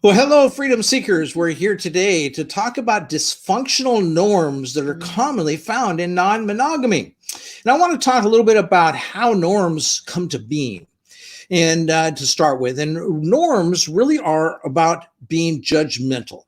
Well, hello, freedom seekers. We're here today to talk about dysfunctional norms that are commonly found in non-monogamy. And I want to talk a little bit about how norms come to being. And to start with, and norms really are about being judgmental.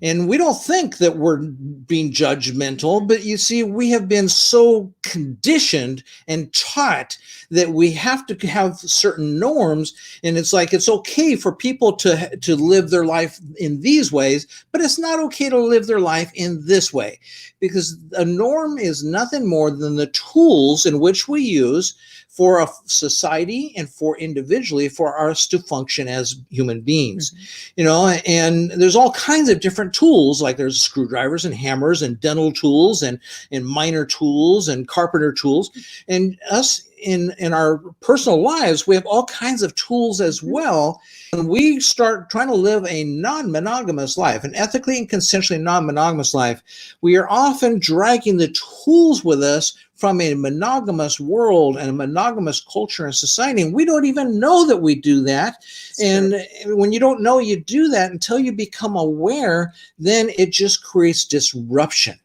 And we don't think that we're being judgmental, but you see, we have been so conditioned and taught that we have to have certain norms. And it's like, it's okay for people to live their life in these ways, but it's not okay to live their life in this way, because a norm is nothing more than the tools in which we use for a society and for individually for us to function as human beings, and there's all kinds of different tools, like there's screwdrivers and hammers and dental tools and miner tools and carpenter tools, and us in our personal lives, we have all kinds of tools as well. When we start trying to live a non-monogamous life, an ethically and consensually non-monogamous life, we are often dragging the tools with us from a monogamous world and a monogamous culture and society. And we don't even know that we do that. And when you don't know you do that until you become aware, then it just creates disruption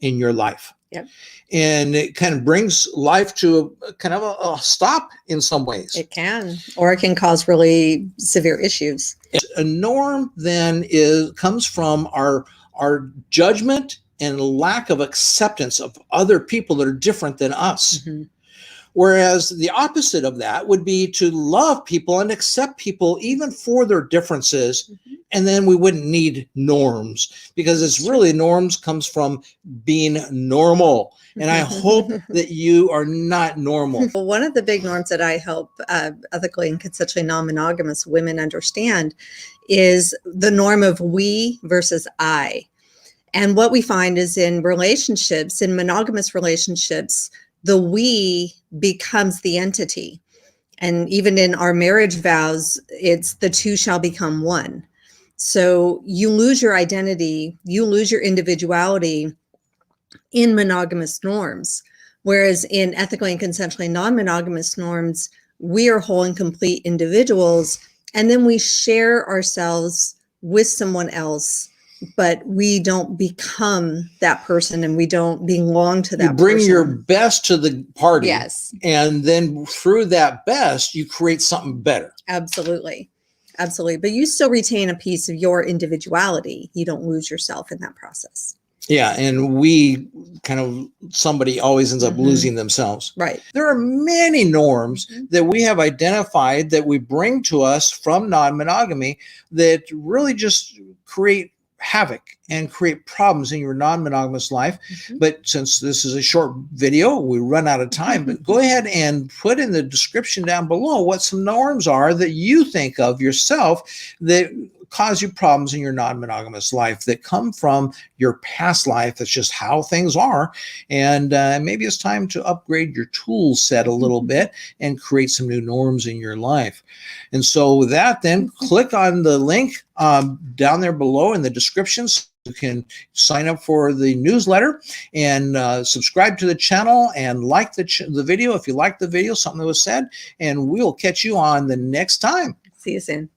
in your life. Yep. And it kind of brings life to a kind of a stop in some ways. It can, or it can cause really severe issues. A norm then comes from our judgment and lack of acceptance of other people that are different than us. Whereas the opposite of that would be to love people and accept people even for their differences. And then we wouldn't need norms, because it's really, norms comes from being normal. And I hope that you are not normal. Well, one of the big norms that I help ethically and consensually non-monogamous women understand is the norm of we versus I. And what we find is in relationships, in monogamous relationships, the we becomes the entity. And even in our marriage vows, it's the two shall become one. So you lose your identity, you lose your individuality in monogamous norms. Whereas in ethically and consensually non-monogamous norms, we are whole and complete individuals, and then we share ourselves with someone else, but we don't become that person and we don't belong to that person. You bring your best to the party. Yes. And then through that best, you create something better. Absolutely. Absolutely. But you still retain a piece of your individuality. You don't lose yourself in that process. Yeah. And somebody always ends up losing themselves. Right. There are many norms that we have identified that we bring to us from non-monogamy that really just create havoc and create problems in your non-monogamous life. But since this is a short video, we run out of time, but go ahead and put in the description down below what some norms are that you think of yourself that cause you problems in your non-monogamous life, that come from your past life. That's just how things are. And maybe it's time to upgrade your tool set a little bit and create some new norms in your life. And so with that, then click on the link down there below in the descriptions. You can sign up for the newsletter and subscribe to the channel and like the video if you like the video, something that was said, and we'll catch you on the next time. See you soon.